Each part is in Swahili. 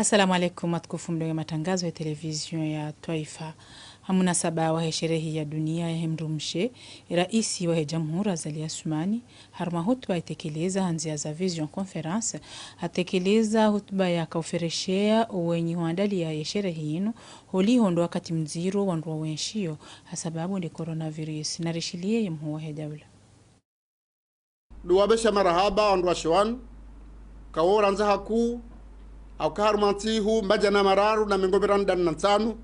Assalamu alaikum watukufu mdogo matangazo ya televizion ya Taifa. Hamuna saba wa sherehe ya dunia ya Hemrumshe, raisi wa Jamhuri Azali Assoumani, harma hutuba itekeleza hanzia za Vision Conference, atekeleza hutuba ya kaufereshea uwenyi huandali ya sherehe hinu, holi hondo wakati mziro wanduwa wenshio, hasababu ndi coronavirus, na rishilie yamhuwa hedawla. Duwabesha marahaba wanduwa shiwanu, kawora nza haku, au kaharumantihu mbajana mararu na mingoberani dani nansanu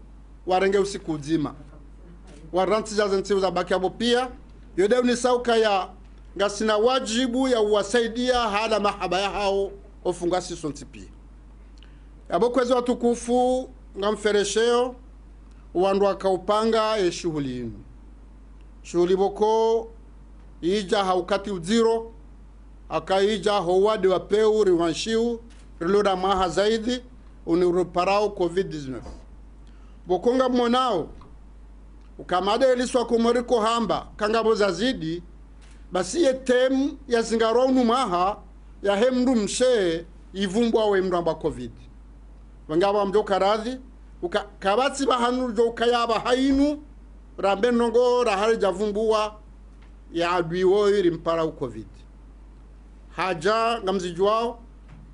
warenge usiku uzima waranti za zentiu za baki abo pia yodeu ni sauka ya ngasina wajibu ya uwasaidia hala mahaba ya hao ofungasi sonti pia abo kwezi watukufu ngamferesheo uwandu wakaupanga shughuli inu shughuli boko ija haukati uziro akaija howade wa peu riwanshiu riloda maha zaidi uniruparao COVID-19 bokonga mwanao ukamade eliswa kumoriko hamba kangabo zazidi basi yetem ya zingaronu maha ya hemdu mshe ivumbwa we mramba COVID wangaba mjoka radhi ukabati bahanu joka yaba hainu rambe nongo rahari javumbua ya adwiwo irimpara u COVID haja ngamzijuao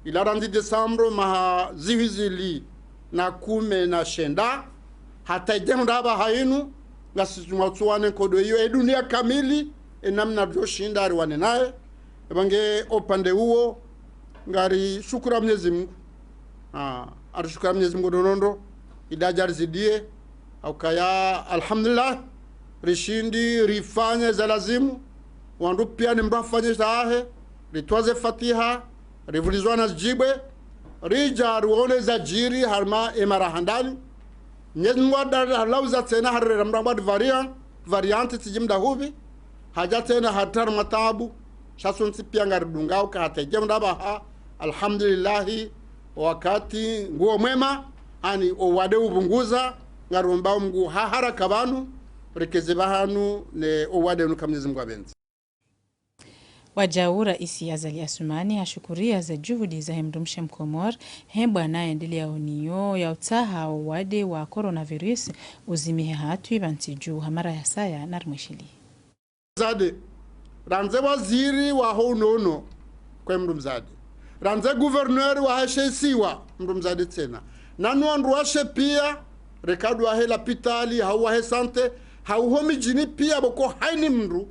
ilarandi Desembre maha zihizili na kume na shenda hata idemraba hainu ngasijumatuwane kodo hiyo edunia kamili enamna vyoshinda ariwane nae ebange opande huo ngari shukura Mwenyezi Mungu arishukura Mwenyezi Mungu donondo idaja rizidie au kaya alhamdulillah rishindi rifanye za lazimu wandu pia ni mrafanye zahe ritwaze Fatiha rivulizwana jibwe rija ruone za jiri harma emarahandani nyezmwa dar lauza tena harre ramrambad variant tijimda hubi haja tena hatar matabu shasun tipia ngarudungao ka hatajemda ba alhamdulillah wakati nguo mwema ani owade ubunguza ngarumbao mgu haraka banu rekezebahanu ne owade nukamnizi mgu abenzi. Wajau raisi Azali Assoumani hashukuria za juhudi za Hemrumshe Mkomor hembu anayendelea uniyo ya utaha wade wa coronavirus uzimihe hatu ibanti juu hamara ya saya narmwishili. Zade, ranze waziri wa honono kwa Mrumzade. Ranze guverneur wa hashe siwa Mrumzade tena. Nanu andruashe pia rekadu wa hela pitali hauwa he sante hauhomi jini pia boko haini mru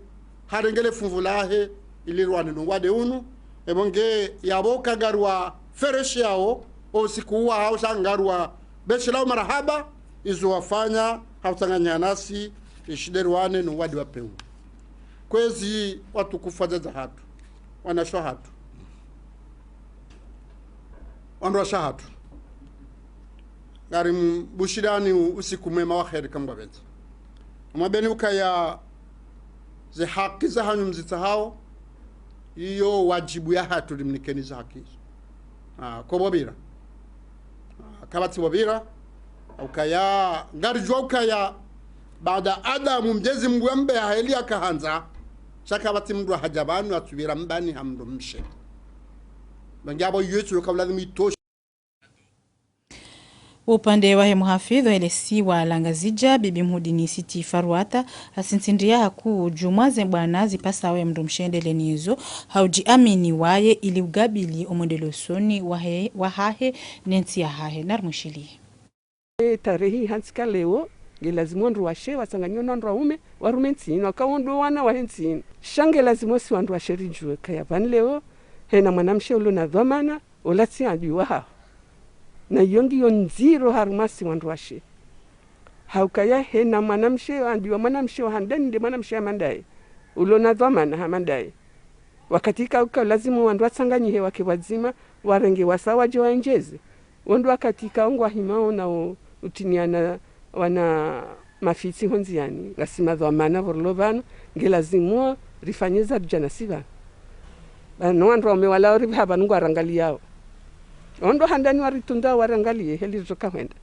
harengele funvulahe ilirwani nungwade unu ebonge yaboka garwa fereshi yao osikuwa hausa ngarwa beshilao marahaba izo wafanya hautanganya nasi ishiderwane nungwade wapeu kwezi watu kufaza hatu wanashwa hatu wanrosha hatu ngari bushidani usiku mwema wa kheri kama benti umabeni ukaya ze haki za hanyu mzita hao iyo wajibu ya hatu limnikeniza haki kobobira kabati bobira ukaya ngarijwa ukaya baada Adamu mjezi mgwembe haeli akahanza shakabati mndu hajabanu atubira mbani hamdu mshe bangabo yetu kabla mitosha. Upande wa muhafidho elesi wa Langazija bibi mhudini Siti Farwata asintindia haku jumwaze bwana zipasawe mrumshendele nizo haujiamini waye ili ugabili omondelosoni wahahe nensi ya hahe narmushili. Tarehi hansika leo gelazimu wandu washe wasanganyo wandu waume warumensini wakawondo wana wahensini shange lazimo si wandu washe rijue kaya vani leo hena mwanamshe ulo na dhamana ulati ajuwa hao na yongi yonziro harumasi wandu washe haukaya hena mwanamshe andiwa mwanamshe wa handani de mwanamshe amandai ulo na dhamana hamandai wakati kauka lazimu wandu wasanganyihe wake wazima warenge wasawaje waenjeze wandu wakati kaungwa himao na utiniana wana mafiti honziani ngasima dhamana vorlovano ngelazimu rifanyeza rujana siva bano wandu wamewala ribhaba nungu arangali yao ondo handani waritunda warangalie heli zoka wenda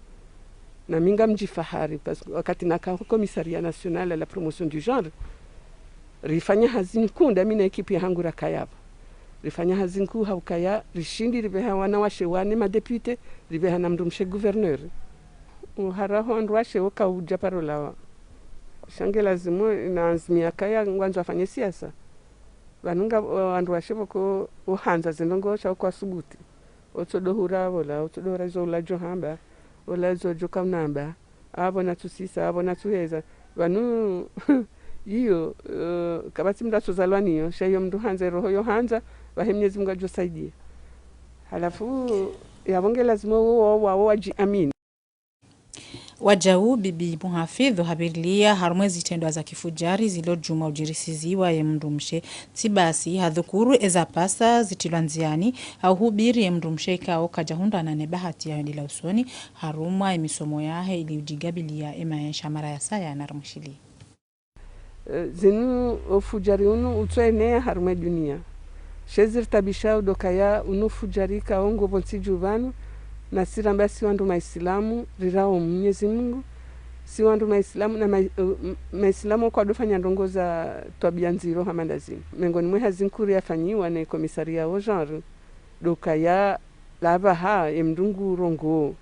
na minga mjifahari wakati naka komisaria nationale la promotion du genre rifanya hazini kunda mina ekipi ya hangura kayaba rifanya hazinku haukaya rishindi ribeha wana washe wane madepute ribeha na mrumshe gouverneur uharaho andu washe woka uja parola shange lazima inaanzimia kaya ngwanzo afanye siasa vanunga andu washe boko uhanza zinongo cha kwa subuti otsodohura wala otsodohura zo la johamba wala zo joka namba abo natusisa abo natuheza vanu hiyo kabati mdacho zalwaniyo shayo mndu hanza roho yo hanza vahe Mwenyezi Mungu ajosaidie halafu yabonge lazima wao wajiamini Wajau bibi muhafidhu habirlia harumwezi tendwa za kifujari zilo juma ujirisiziwa ye mrumshe tibasi hadhukuru eza pasa zitilwanziani au hubiri ye mrumshe kao kajahunda na nebahati ya ndila usoni harumwa emisomo yahe ili ujigabilia emaesha mara ya saya na rumshili zinu ufujari unu utuenea harumwe dunia shezir tabisha udokaya unu fujari kaongo bonsi juvanu na siramba si wandu maislamu rirao Mwenyezi Mungu si wandu maislamu na maislamu kwa dofanya ndongo za tabia nziro hamandazimu mengoni mwe hazinkuri yafanyiwa na komisaria wa genre dokaya lava ha emdungu rongo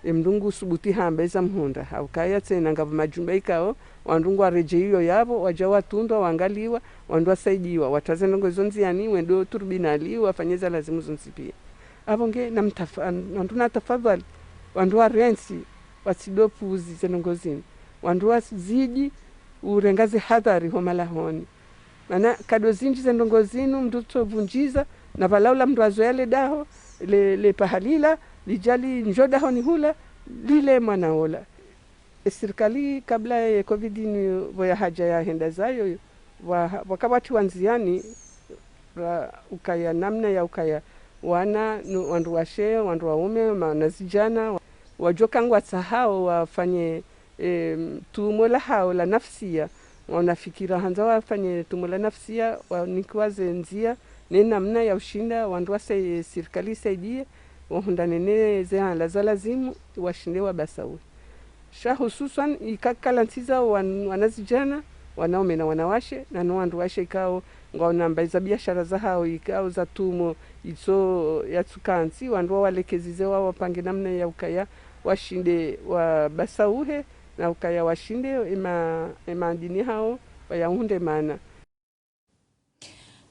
emdungu subuti hambeza mhonda haukaya tena ngavu majumba ikao wandungu arejeyo yabo waja watundwa waangaliwa wandu wasaidiwa wataze ndongo zonziani wendo turbinali wafanyeza lazimu zonzipia abonge namtuna tafadhali wandu wa rensi wasidopuzi zenongozini wandu wasiziji urengaze hadhari homalahoni maana kado zinji zenongozinu mdu tovunjiza na valaula mdu azoyale daho le pahalila lijali njodaho ni hula lile mwanaola serikali kabla ya covid ni voya haja ya henda zayo wakabati wanziani ukaya namna ya ukaya wana wandu washe wandu waume manazijana wajokangwa sahao wafanye tumola hao la nafsia wanafikira hanza wafanye tumola nafsia wanikwaze nzia ni namna ya ushinda wandu wa serikali saidie wahundanene zehala za lazimu washinde wabasawe sha hususan ikakalantiza wanazijana wanaume na wanawashe na wandu washe ikao ngaona mbaiza biashara za hao ikao za tumo iso ya tukansi wandu walekezize wao wapange namna ya ukaya washinde wabasauhe na ukaya washinde ema dini hao wayahunde mana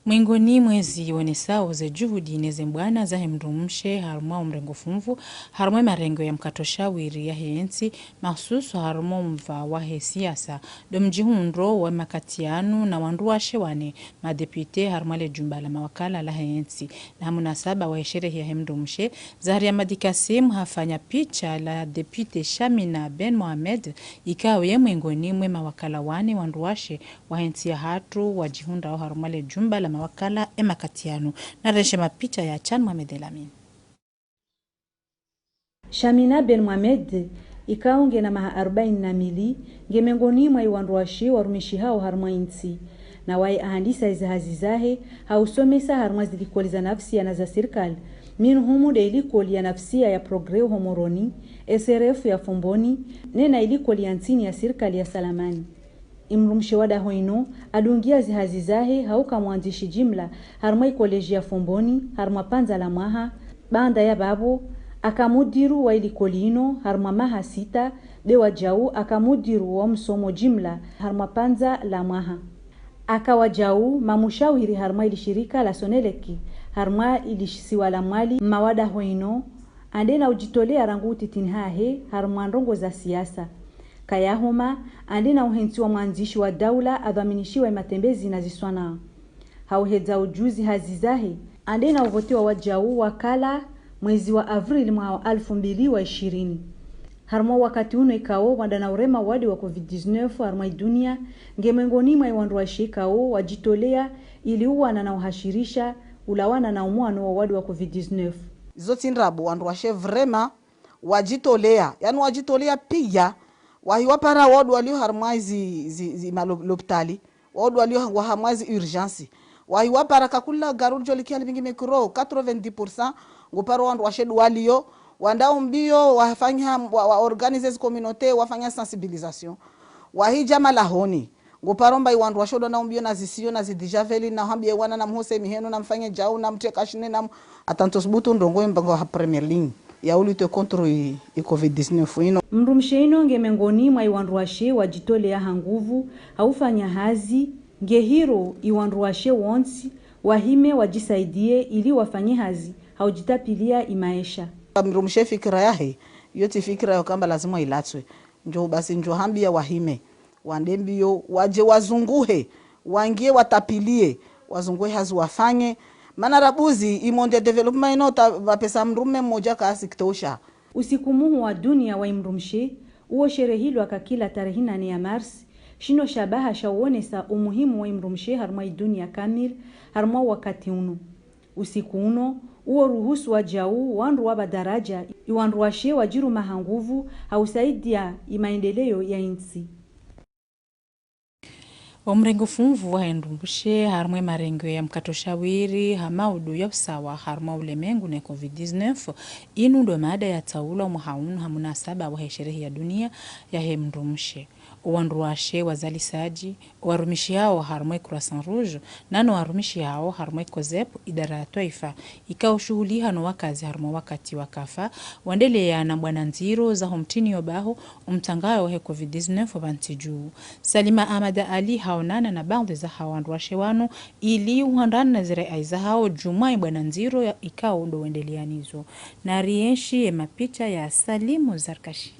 Mwingoni mwezi wonesao ze juhudi neze mbwana za hemrumshe harumwa umrengo fumvu harumwa marengo ya mkatoshawiri ya hensi mahsusu harumwa mva wa he siasa domjihundro wa makatianu na wandu wa shewane madepute harumwa le jumba la mawakala la hensi na munasaba wa sherehe ya hemrumshe Zahria Madikasim hafanya picha la depute Shamina Ben Mohamed ikawe mwingoni mwe mawakala wane wandu washe wa hensi ya hatu wajihunda wa harumwa le jumba la mawakala emakatianu na reshe mapicha ya Chan Mohamed Elamin. Shamina Ben Mohamed ikaunge na maha 42 ngemengoni mwa iwanduashi warumishi hao harma insi na wai ahandisa izahazizahe hausomesa harma zilikoli za nafsi ya za serikali minhumu de ilikoli ya nafsia ya progreo homoroni SRF ya Fomboni nena ilikoli ya ntini ya serikali ya Salamani imrumshe wada hoino adungia zihazizahe hauka mwanzishi jimla harma koleji ya Fomboni harma panza la maha banda ya babo akamudiru wa ilikolino harma maha sita dewa jau akamudiru wa msomo jimla harma panza la maha akawajau mamushawiri harma ilishirika la Soneleki harma ilishisiwa la mali mawada hoino andena ujitolea ranguti tinhahe harma ndongo za siasa kayahoma andena uhensi wa mwanzishi wa daula adhaminishiwa matembezi na ziswana hauhedza ujuzi hazizahe andena uvotiwa wajau wakala mwezi wa Avril mwa 2020 harma wakati uno ikao wadana urema wadi wa COVID-19 harma dunia ngemengoni mwa wandu wa shikao wajitolea ili uwana na uhashirisha ulawana na umwano wa wadi wa COVID-19 zoti nrabu wandu wa vrema wajitolea yani wajitolea pia wahiwapara wadu walio harmaizi malopitali wadu walio wahamaizi urgency wahiwapara kakula garurjo likia libingi mikro 90% ngoparo wandu washedu walio wandao mbio wafanya wa organize communauté wafanya sensibilisation wahija malahoni ngoparomba iwandu washodo na umbio na zisio na zidijaveli na hambie wana na mhose miheno na mfanye jau na mtekashine na atantosbutu ndongo mbango ha Premier League ya ulite contre COVID-19 ino mrumsheino ngemengoni mwa iwanruashe wajitolea hanguvu haufanya hazi ngehiro iwanruashe wonsi wahime wajisaidie ili wafanye hazi haujitapilia imaisha mrumshe fikira yahe yote fikira yo kamba lazima ilatswe njo basi njo hambia wahime wandembio waje wazunguhe wangie watapilie wazunguhe hazi wafanye mana rabuzi imonde development inota wapesa mrume mmoja kasi kitosha. Usiku muhu wa dunia wa imrumshe uo sherehilwa kakila tarehe 8 ya Mars shino shabaha shawonesa umuhimu wa imrumshe harma dunia kamil harma wakati uno usiku uno uo ruhusu wa jau wandu wa badaraja iwandu washe wajiru mahanguvu hausaidia imaendeleo ya insi. Omrengo funvu wa hendumbushe harmwe marengo ya mkatoshawiri hamaudu ya usawa harma ulemengu na COVID-19 inu ndo maada ya taula muhaunu hamunasaba wa sherehe ya dunia ya hemdumbushe. Uwanduwashe wazalisaji warumishi hao harmwe Croissant Rouge nano warumishi hao harmwe COSEP idara ya Taifa ikao shughuli hano wakazi harmwe wakati wakafa wandelea na bwana nziro za homtini yobaho umtangayo he COVID-19 bantiju. Salima Amada Ali haonana na baadhi za hawanduwashe wano ili uhandana na zire aiza hao jumai bwana nziro ya ikao ndo wendeleanizo na rienshi ya mapicha ya Salimu Zarkashi.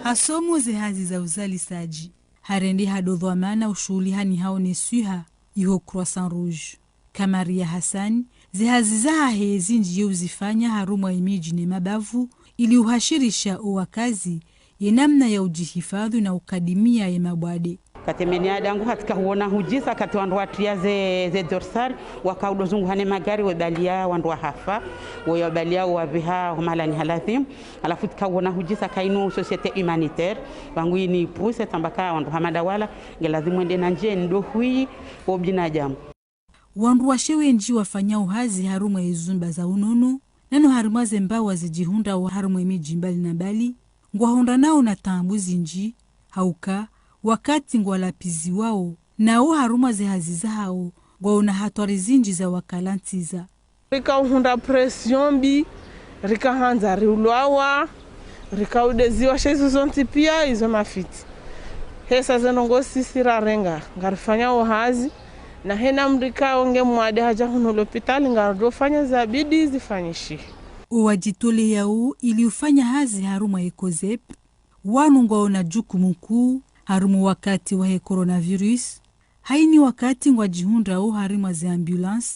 Hasomo zehazi za uzalisaji harendi hadodhwamana ushughuli hani hao nesuha iho Croissant Rouge Kamaria Hassan zehazi zaha hezi njiye uzifanya harumwa imeji ne mabavu ili uhashirisha uwakazi ye namna ya ujihifadhi na ukadimia ye mabwade katemeni adangu hatika huona hujisa kati wandu watia ze dorsari wakaudozungu hane magari webalia wandu wa hafa webalia waviha humalani halathim alafu tika huona hujisa kainu societe humanitaire wangu ini puse tambaka wandu hamadawala ngelazimu ende na nje ndo hui wobjina jamu wandu washewe nji wafanya uhazi harumwa izumba za ununu nano harumwa zembawa zijihunda wa harumwa imiji mbali na bali ngwahonda nao na tambuzi nji hauka wakati ngwalapizi wao nao haruma zehaziza hao ngwaona hatwari zinji za wakalantiza rika uhunda pression bi rika hanza riulwawa rika udeziwa shezu zonti pia izo mafiti hesa zenongo sisi rarenga ngarifanya uhazi na hena mrika onge mwade haja hunu lopitali ngarofanya zabidi zifanyishi uwajitole yao ili ufanya hazi haruma ekozep wanu ngwaona jukumu kuu harumu wakati wa coronavirus haini wakati ngwajihunda o harima za ambulance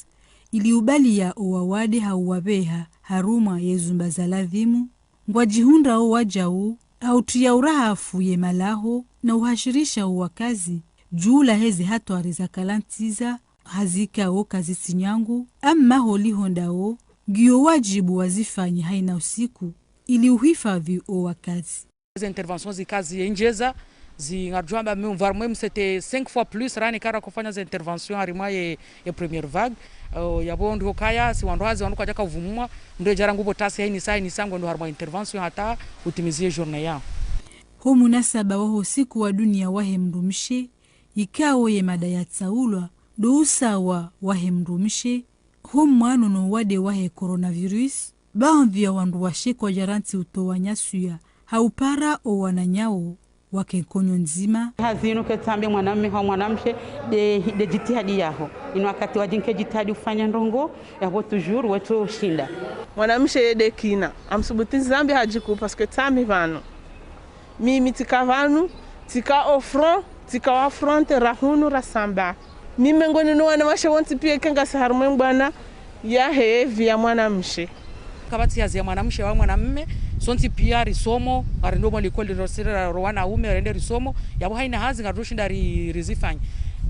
ili ubali ya owawade hauwabeha haruma yezumba za ladhimu ngwajihunda o wajao au tuyaurahafu ye malaho na uhashirisha uwakazi jula hezi hatwari za kalantiza hazika o kazi sinyangu amma holi honda o giyo wajibu wazifanyi haina usiku ili uhifadhi o wakazi. Les interventions zikazi enjeza zingarjwamba mvarmwe c'était 5 fois plus rani kara kufanya za intervention harima ye première vague yabo ndo kaya si wandoazi wanuka jaka uvumwa ndo jara ngubo tasi haini sai ni sango ndo harima intervention hata utimizie journée yao ho munasaba wa siku wa dunia wa hemrumshe ikao ye mada ya tsaulwa do usawa wa hemrumshe ho mwano no wade wa coronavirus baadhi ya wandu washe kwa jaranti utowanya suya haupara o wananyao wakenkonyo nzima hazino ketambe mwanamume ha mwanamshe de jitihadi yaho ino wakati wajinke jitihadi ufanya ndongo yako toujours wetu shinda mwanamshe yede kina amsubuti zambi hajiku parce que tami vano mimi tikavanu tika offront tika wafronte rahunu rasamba mimi ngoni no wana mashe wonti pia kenga saharumwe bwana ya hevi ya mwanamshe kabati ya mwanamshe wa mwanamume sonti pia risomo arindomo likoli rosira rowana ume arende risomo yabo haina hazi ngarushinda rizifanya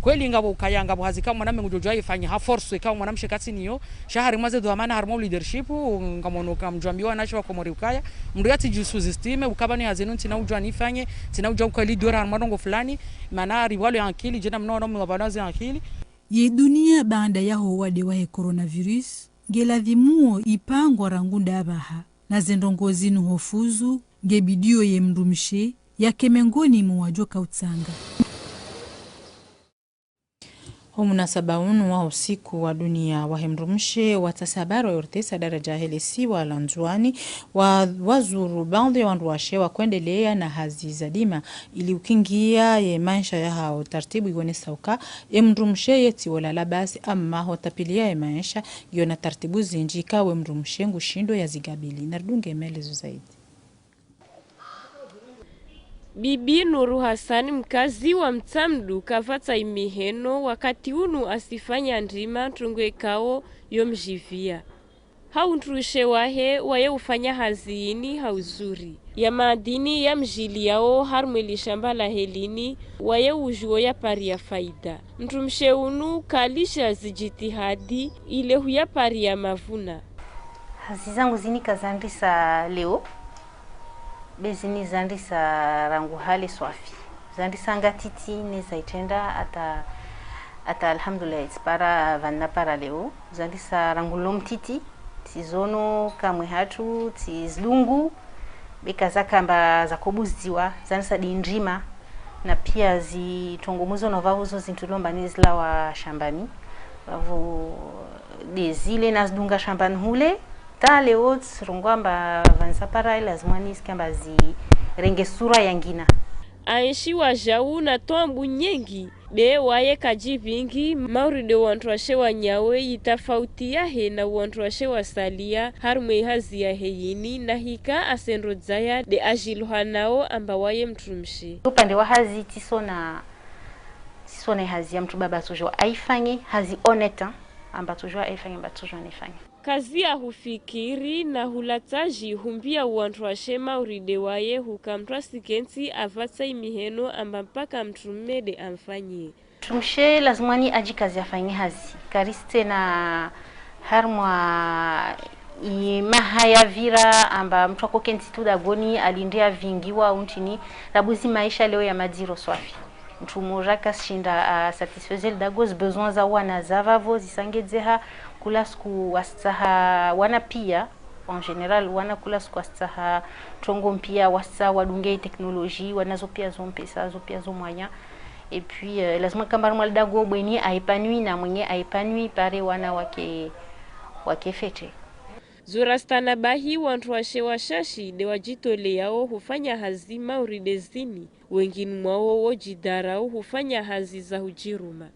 kweli ngabo kayanga bo hazika mwanamwe ngujojwa ifanya ha force kama mwanamshe kati niyo shahari maze dhamana harmo leadership ngamono kamjambiwa nasho kwa morikaya mndu yati jusu zistime ukabani hazenu tina ujwa nifanye tina ujwa kwa leader harmongo fulani manari wale akili jena mnono mwabanazi akili ye dunia baada ya wade wa coronavirus geladhimuo ipangwa rangunda abaha na zendongozi nuhofuzu ngebidio ye mrumshe ya kemengoni muwajoka utsanga Munasaba unu wa usiku wa dunia wahemrumshe watasabaro yortesa daraja helesi wa lanzuani wazuru baadhi ya wanruashe wa kuendelea na hazi za dima ili ukingia ye maisha ya hao tartibu igone sauka mrumshe yeti wala labasi ama hotapilia ye maisha yona tartibu zinjika we mrumshe ngushindo ya zigabili nardunge melezo zaidi. Bibi Nuru Hassan mkazi wa Mtamdu kavata imiheno wakati unu asifanya ndima tungwe kao yomjivia. Hauntrushe waye ufanya hazini hauzuri. Ya madini ya mjili yao harmweli shamba la helini waye ujuo ya pari ya faida. Mtrumshe unu kalisha zijitihadi ile huya pari ya mavuna. Hazizangu zini kazandisa leo. Bezini zandisa rangu hali swafi. Zandisa ngatiti neza itenda ata alhamdulillah itspara vanna para leo. Zandisa rangu lomtiti, tizono kamwe hatu, tizlungu, beka kamba za kobuziwa, zandisa dinjima, na pia zitongumuzo novahuzo zintulomba nizla wa shambani. Wavu dezile nazdunga shambani hule, ta leo rongwamba vansapara ila zimwani iskamba zi renge sura yangina. Aishi wa jau na tombu nyengi de waye kajivingi mauride wantrashe wa nyawe itafauti ya he na wantrashe wa salia harmwe hazi ya heyini na hika asenrodzaya de ajiluhanao amba waye mtrumshi. Upande wa hazi tisona hazi ya mtu baba tujua aifanye hazi oneta amba tujua aifanye amba tujua nifanye. Kazi ya hufikiri na hulataji humbia uantruashe mauride waye hukamtwa sikensi avatsa imiheno amba mpaka mtrumede amfanyie. Trumshe lazimani aji kazi ya fanyi hazi. Kariste na harmwa mahaya vira amba mtu wako kensi tudagoni alindia vingiwa untini rabuzi maisha leo ya madiro swafi. Mtu mojaka shinda satisfaisel dagos besoin za wana zavavo zisangedzeha kula siku wastaha wana pia en general wana kula siku wastaha tongo mpia wasta wadunge teknoloji wanazo pia zompesa zo pia zo mwanya et puis lazima kama mwaldago bweni aipanui na mwenye aipanui pare wana wake fete. Zurastana bahi wantruashe washashi de wajitole yao hufanya hazima uridezini wengine mwao wojidarao hufanya hazi za hujiruma.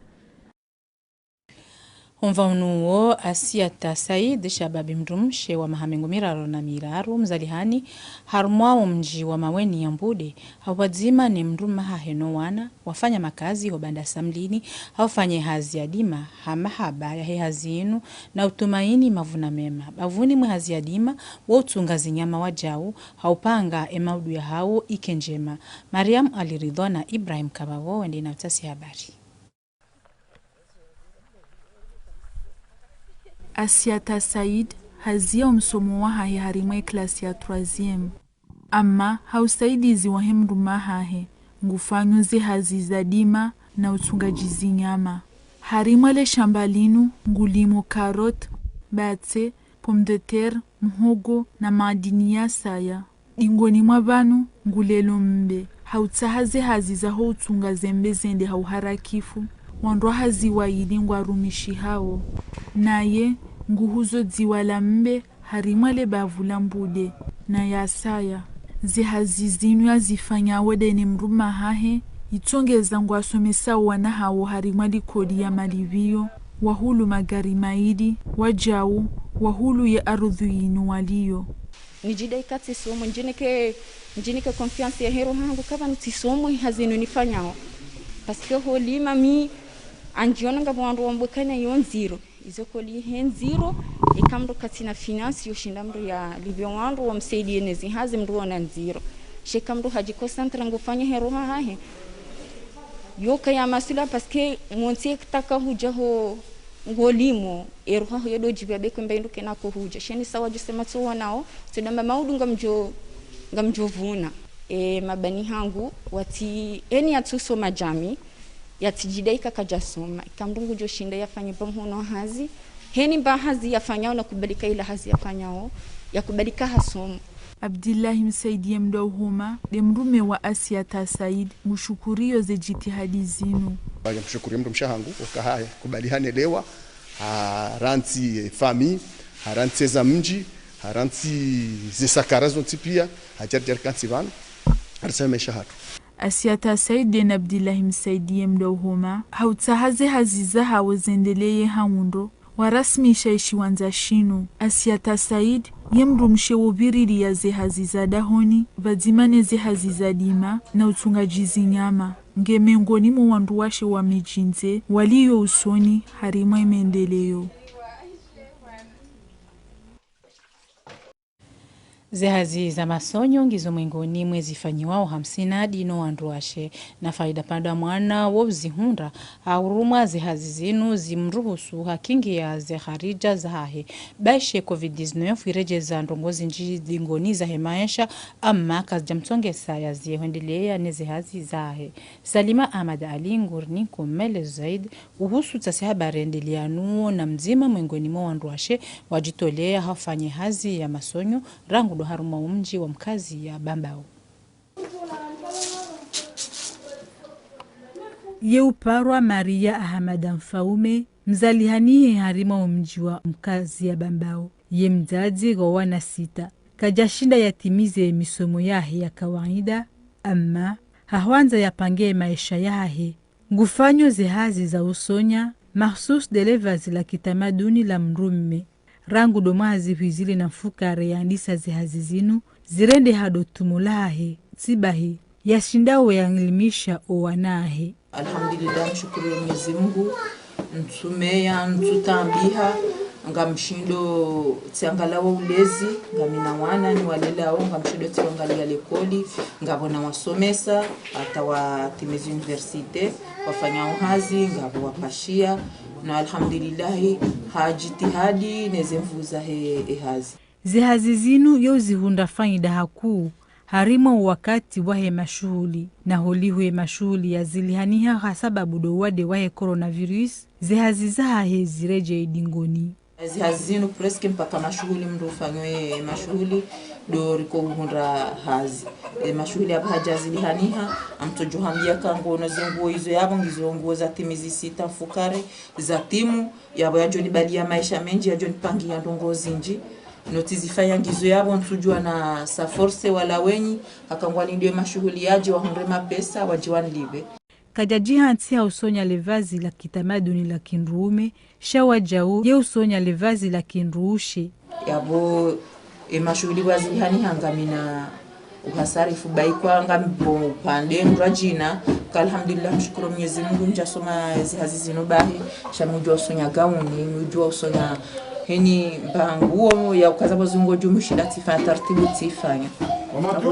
Mvaunuo Asiata Said shababi mrumshe wa mahamengo miraro na miraru mzalihani harumwao mji wa maweni ya mbude hawadzima ni mruma haheno wana wafanya makazi hobanda samlini hawafanye hazi ya dima hamahaba ya hazi inu na utumaini mavuna mema bavuni mwe hazi ya dima wa utungazi nyama wajau haupanga emaudu ya hao ikenjema. Mariam aliridhwa na Ibrahim Kabawo wende na utasi habari. Asiata Said hazia msomo wa hae harimwe klasi ya 3e. Ama hausaidizi wa hemruma hae ngufanyo ze hazi za dima na utungajizi nyama. Harimwe le shambalinu ngulimo karot, batse, pomme de terre, mhogo na madini ya saya. Ingoni mwabanu ngulelo mbe. Hautahaze hazi za ho utunga zembe zende hauharakifu. Wandwa hazi wa ilingwa rumishi hao. Naye nguhuzo dziwala mbe harimwele bavula mbude na yasaya zihazizinu ya zifanya wede ni mruma hahe itongeza ngwasomesa wana hao harimwali kodi ya malivio wahulu magari maidi wajau wahulu ya arudhu inu walio nijida ikati somo njinike confiance ya hero hangu kava nutisomo hazinu nifanyao paske holima mi anjiona nga mwandu wambukana yon zero izokoli hen zero ikamdo katina finance yoshinda mdo ya livyo wandu wa msaidi enezi hazi mdo wana zero shekamdo hajikosantra ngufanya hero hahe yoka ya masula paske mwontie kutaka huja ho ngolimo ero haho yodo jibia beko mbendo kenako huja sheni sawa jisema tuwa nao tudamba maudu ngamjo vuna mabani hangu wati eni atuso majami yatijidaika kajasoma ikamdungu joshinda yafanye pamono hazi heni ba hazi yafanyao na kubalika ila hazi yafanyao ya kubalika hasomo. Abdillahi Msaidie Mdauhuma de mrume wa Asiata Said mushukurio ze jitihadi zinu. Baje mshukurio mtu mshahangu ukahaya kubaliane lewa haranti fami haranti za mji haranti zisakarazo tipia hajarjar kansi van arseme shahatu. Asiata Said na Abdillahi Msaidie Mdauhuma hautahaze haziza hawazendeleye haundo warasmi shaishi wanza shinu. Asiata Said yemrumshe wobiriri ya zehaziza dahoni vadzimane zehaziza dima na utungaji zinyama nge miongoni mwa wandu washe wa mijinze waliyo usoni harima imendeleyo. Zehazi za masonyo ngizo mwengoni mwezi fanyiwao 50 dino wandu washe na faida panda mwana wobzihunda auruma zehazi zinu zimruhusu hakingi ya zeharija zahe baishe COVID-19 irejeza ndongozi nji dingoni za hemaisha amma kazjamtongesa ya zihendelea ne zehazi zahe. Salima Ahmad Ali ngurni kumele zaid uhusu tasi habari endeleanuo na mzima mwengoni mwa wandu washe wajitolea hafanye hazi ya masonyo rangu haruma umji wa mkazi ya Bambao. Yeuparwa Maria Ahmad Mfaume mzalihanie harima umji wa mkazi ya Bambao. Ye mzazi gowana 6 kajashinda yatimize misomo yahe ya kawaida amma hahwanza yapange maisha yahe ngufanyo zehazi za usonya mahsus delevazi la kitamaduni la mrumme rangu domazi vizili na fukare ya andisa zehazi zinu zirende hado tumulahe zibahi yashindawe yangilimisha owanahe. Alhamdulillah mshukuru Mwenyezi Mungu ntumeya ntutambiha ngamshindo tsiangalawa ulezi ngamina wana ni walelao ngamshindo tsiangalia lekoli ngabona wasomesa atawa timezi universite wafanya uhazi ngabo wapashia na alhamdulillah hajitihadi nezemvuza hazi zehazi zinu yo zihunda faida hakuu harima wakati wahe mashuhuli na holiwe mashuhuli ya zilihaniha hasababu dowade wahe coronavirus zehazi zahe zireje idingoni. Zehazi zinu preske mpaka mashuhuli mdu ufanywe mashuhuli do riko hunda hazi mashuhuli ya bahaja zilihaniha amtojuhambia kangono zenguo hizo yabo ngizo nguo za timizi 6 fukare za timu yabo ya joni bali ya maisha menji ya joni pangi ya ndongo zinji notizifanya ngizo yabo nsujua na sa force wala wenyi akangwani ndio mashuhuli yaje wahunde mapesa wajiwan libe. Kajajiha ntia usonya levazi la kitamaduni la Kinruume shawa jau ye usonya levazi la Kinruushe yabo mashuhuli wazihani hangamina uhasarifu baikwa ngambo pande mrajina alhamdulillah mshukuru Mwenyezi Mungu njasoma zehazi zino bahi shamujua usonya gauni mujua usonya heni banguo ya ukazabo zungo jumushida tifanya tartibu tifanya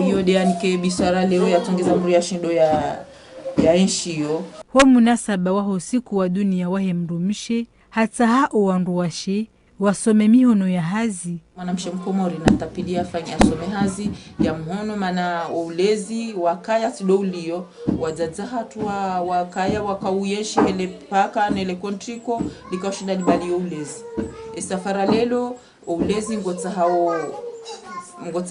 hiyo de anike bisara leo yatongeza muri ya shindo ya enshio ho munasaba waho siku wa dunia wahe mrumishe hata hao wandu washe wasome mihono ya hazi mwanamshe mkomori na tapidia fanya asome hazi ya mhono mana ulezi wakaya tidouliyo wazaza hatu wakaya wakauyeshi hele paka nele kontriko likawashinda libali ulezi safara lelo ulezi ngotsa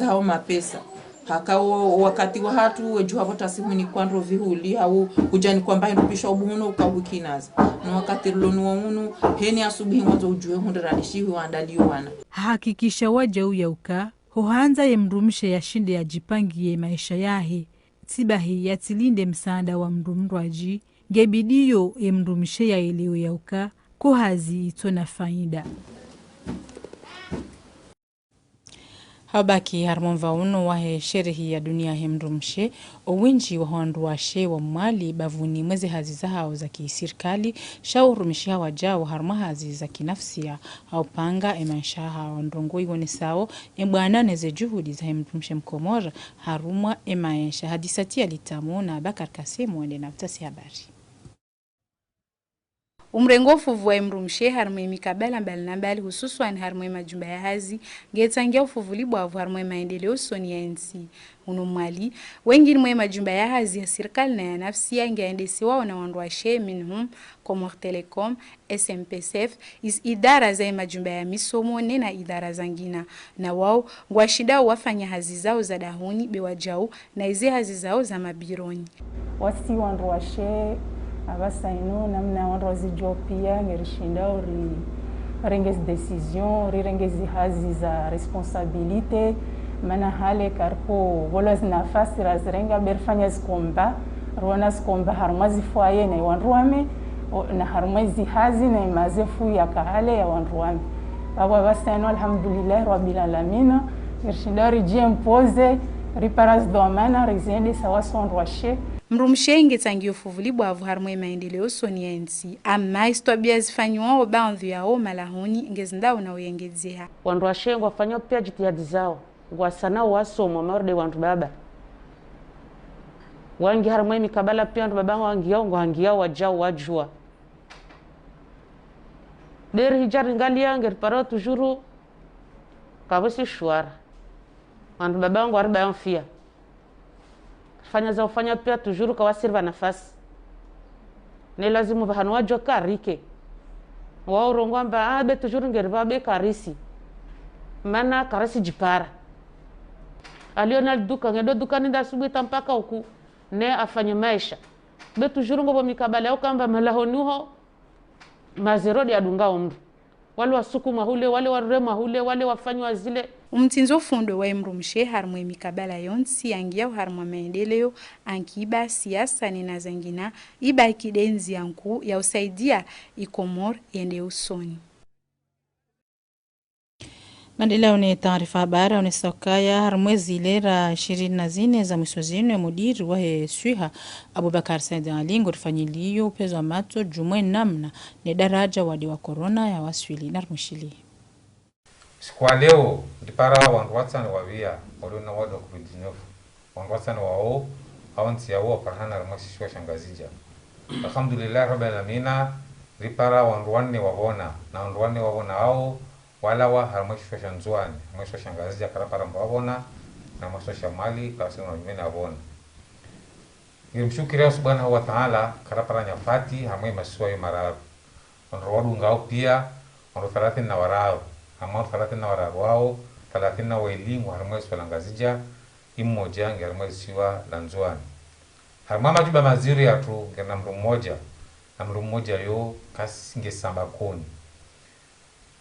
hao mapesa hakao wakati wa hatu wejuha bota simu ni kwandro vihuli au kujani kwamba ndupisha ubuhuno ukawikinaza no wakati lonu wanu heni asubuhi mwanzo ujue hundaranishi huandaliyo wana hakikisha waja uyauka hohanza yemrumishe yashinde yajipangie maisha yahe tibahi yatilinde msaada wa mrumrwaji gebidiyo yemrumishe yaelewe yauka kuhazi itona faida. Habaki harmonva uno wahe sherehi ya dunia hemrumshe owinji wa handu washe wa mwali bavuni mweze hazi za hao za kisirikali shaurumisha wajao harma hazi za kinafsia au panga emaisha hao ndongoi wone sao mbwana neze juhudi za hemrumshe mkomora haruma emaisha hadisati alitamu na Bakar Kasim wende na mtasi habari. umrengo ufuvu wa mrumshe harmwe mikabala mbali na mbali hususan harmwe majumba ya hazi ngetsangia ufuvuli bwavu harmwe maendeleo soni ya nsi unumwali wengi mwe majumba ya hazi ya serikali na ya nafsi yangeendesiwa na wandu wa she minhum Comore Telecom, SMPSF is idara za majumba ya misomo na idara zangina na wao ngwashida wafanya hazi zao za dahuni bewajao na izi hazi zao za mabironi wasi wandu wa she abasaino namna wandu wazijua pia ngerishinda uri rengezi decision rengezi hazi za responsabilite mana hale karpo wala zinafasi razrenga berfanya zikomba rwana zikomba harmazi fwaye na wanruame na harmazi hazi na mazefu ya kahale ya wanruame baba basano alhamdulillah rabbil alamin irshinda rijie mpoze riparas domana rezende sawa sonrwashe mrumshenge tangio fuvuli bwavu harmwe maendeleo soni ya nsi ama istobia zifanywa obanvu yao malahuni ngezindao na uyengezea wanrwashe ngwafanywa pia jitihadi zao ngwasana wasomo maorde wantu baba wangi harmwe mikabala pia wantu baba wangiao wajao wajua deri hijari ngali yange riparo tujuru kabosi shwara wantu baba wangu ariba yamfia fanya za ufanya pia tujuru kawasirva nafasi ne lazimu vahanu wajwa karike wao rongwamba abe tujuru ngeriba be karisi mana karisi jipara aliona duka ngedo duka nda subuhi tampaka huku ne afanye maisha be tujuru ngobo mikabala yao kamba malahonuho mazerodi adunga mtu wale wasuku mahule wale warema hule wale wafanywa zile umtinzo fundo wa mrumshe harmwe mikabala yonsi yangia harmwe maendeleo ankiba siasa na zingine iba kidenzi yangu ya usaidia ikomor yende usoni Mandela une taarifa habari unesokaya harmwe zile ra 24 za mwisozino ya mudiri wa Swiha Abubakar Said Ali ngorifanyiliyo upezo wa mato jumwe namna ne daraja wadi wa corona ya waswili narmushili Kwa leo dipara wandu watsana wavia waliona wadu wa COVID-19 wandu watsana wao awanti yao parhana ramashishwa shangazija alhamdulillah rabbil alamin dipara wandu wanne wabona na wandu wanne wabona hao wala wa harmashishwa shanzwani harmashishwa shangazija karapara mbabona na harmashishwa mali kasi unajumena wabona ngimshukira subhanahu wa ta'ala karapara nyafati harmai maswa mararu wandu wadu ngao pia wandu 30 na warao amau 30 na wararu wao 30 na wailingu harmai swalangazija immoja ngermai siwa lanzwani harmai majuba maziri yatu ngena mru mmoja yo kasi ngesamba koni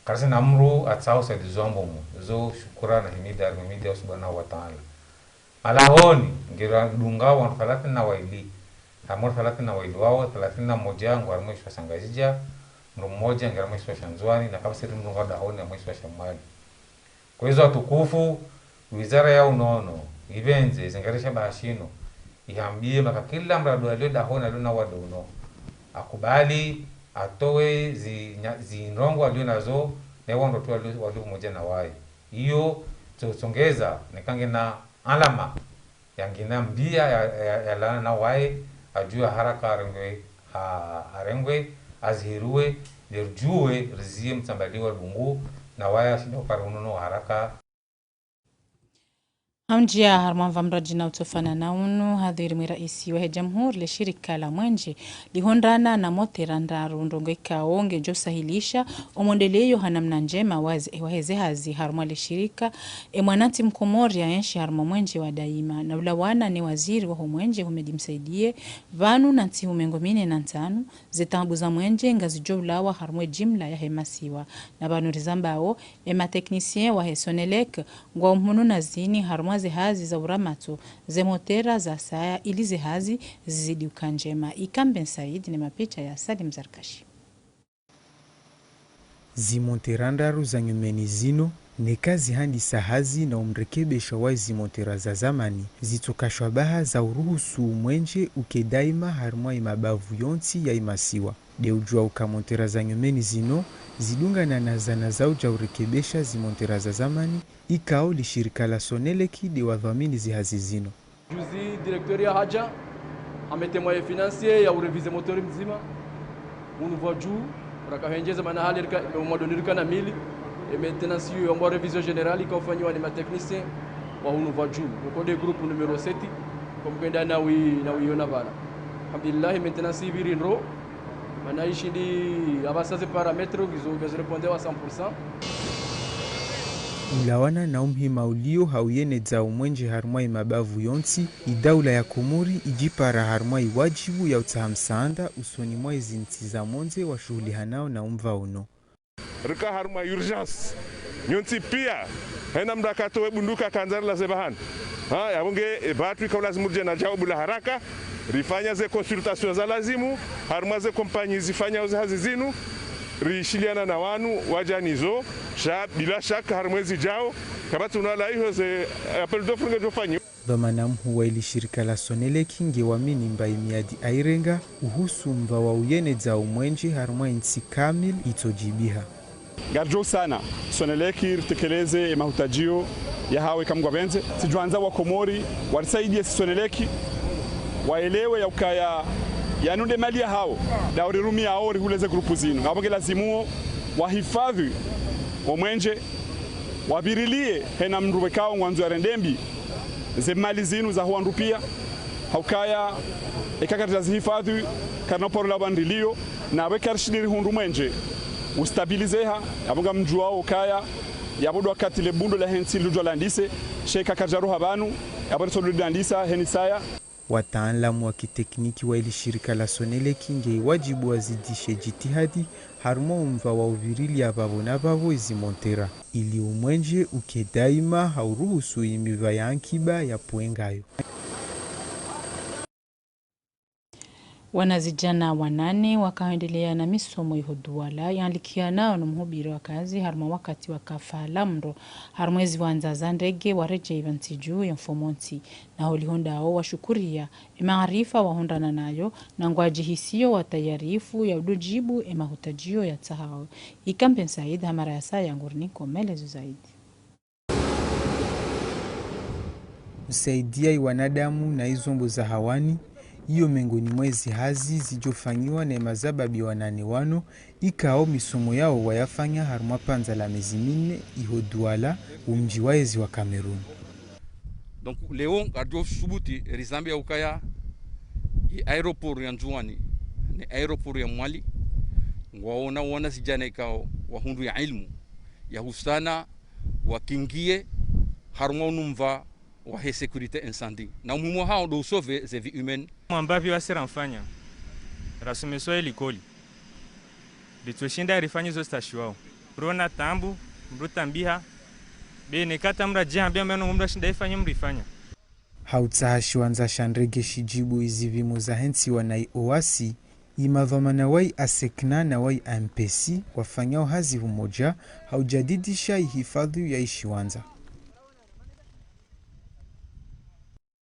kasi na mru atsao saidi zombomu zo shukura na himida subhanahu wa ta'ala malahoni ngira dunga wa 30 na waili harmai 30 na waili wao 30 na moja ngwarmai swasangazija mmoja ngara mwisho shanzwani na kama siri mrunga dahoni na mwisho shamali kwa hizo watukufu wizara ya unono ivenze zingarisha bahashino ihambie maka kila mradu alio dahoni alio na wadono akubali atowe zinrongo alio nazo na wando tu alio mmoja na wai hiyo tusongeza nikange na alama yangina mbia ya lana na wai ajua haraka arengwe azhiruwe lerjuwe rizie mtambaliwa bungu na waya shindo parunono haraka Hamjia harman vamraji na utofana na unu hadhiri miraisi wa jamhuri le shirika la mwenje lihondana na moteranda rundongo ikaonge jo sahilisha omondeleyo hanamna njema waheze hazi harma le shirika mwanati mkomori ya enshi harma mwenje wa daima na ulawana ni waziri wa mwenje humedimsaidie vanu na nti humengomine na ntanu zetambu za mwenje ngazi jo ulawa harmwe jimla ya hemasiwa na vanu rizambao teknisien wa hesonelek ngwa umhunu na zini harma hazi za uramato zemotera za saya ili zehazi zizidi ukanjema Ikamben Said ni mapicha ya Salim Zarkashi Zimonterandaru za nyumeni zino ne kazi handi sahazi na umrekebesha wa zimontera za zamani zitokashwa baha za uruhusu mwenje ukedaima harmwa imabavu yonti ya imasiwa de ujua ukamontera za nyumeni zino zidunga na zana zao ja urekebesha zimontera za zamani ikao li shirika la Soneleki de wadhamini zihazi zino juzi directeur ya haja ametemwa financier ya urevize motori mzima unu voju rakahenjeza mana hali modonirika na mili et maintenance yo en révision générale ikafanywa ni matechnicien wa unu voju ko de groupe numéro 7 comme kwenda na wiona bana alhamdulillah maintenance ibirinro manaishi di abasaze parametro gizo répondre à 100%. Ulawana na umhima ulio hauyene umwenje harumai mabavu yonsi idaula ya Komori ijipara harumai wajibu ya utahamsaanda usoni mwa izinti za monze wa shughuli hanao na umva uno. Rika harumai urgence nyonsi pia hena mdakato webunduka kanzari la zebahan. Yabunge batu ikaw lazimu jena jawabu la haraka rifanya ze consultation za lazimu haruma ze kompanyi zifanya uzahazi zinu rishiliana na wanu wajanizo bila shaka harumwezi jao kabati unala hiyo ze appel d'offre ngejofanya dhamana mhuwa ili shirika la Soneleki ngewamini mbai miadi airenga uhusu mva wa uyene za umwenje haruma insi kamil itojibiha garjo sana Soneleki ritekeleze mahutajio ya hawe kamgwa benze sijuanza wa Komori warisaidie Soneleki waelewe ya ukaya yanude mali ya hao da urirumi ya ori huleze grupu zinu hapo lazimuo wahifadhi omwenje wabirilie hena mruwekao ngwanzo ya rendembi ze mali zinu za huandu pia haukaya ekakati zihifadhi karnoporo la bandilio na wekarshidiri hundu mwenje ustabilizeha abunga mjuao ukaya yabudu wakati le bundo la hensi lujo landise sheka kajaruha banu yabari solu landisa henisaya. Wataalamu wa kitekniki wa ili shirika la Soneleki nge wajibu wazidishe jitihadi haruma umva wa uvirili ya babo na babo izimontera ili umwenje ukedaima hauruhusu imiva ya ankiba ya puengayo. Wanazijana wanane wakaendelea na misomo ihoduala yanlikia nao na mhubiri wa kazi haruma wakati wakafala mro harumwezi wanzaza ndege wareje ivanti juu ya mfomonti na holihonda hao washukuria maarifa wahondana nayo na ngwaji hisio watayarifu ya udujibu mahutajio ya tahao ikampen Said hamara ya saa yangurni komelezo zaidi. Usaidia iwanadamu na izombo za hawani iyo mengoni mwezi hazi zijofanyiwa na mazababi wanane wano ikao misomo yao wayafanya haruma panza la mezi minne ihoduala umji waezi wa Cameroon. Donc leo gardio subuti rizambia ukaya i aeroport ya Njuani ni aeroport ya Mwali wana sijana ikao wahundu ya ilmu ya hustana wakingie haruma unumva wa he sécurité incendie na umuhimu hao do sauver les vies humaines ambavyo asiramfanya rasumeso elikoli bitweshinda rifanye zo station wao rona tambu mrutambiha bene kata mrajambia mbeno mrashinda ifanye mrifanya hautahashwanza shandrege shijibu izivimo za hensi wanai oasi imadhamana wai asekna na wai ampesi wafanyao hazi humoja haujadidisha ihifadhi ya ishiwanza.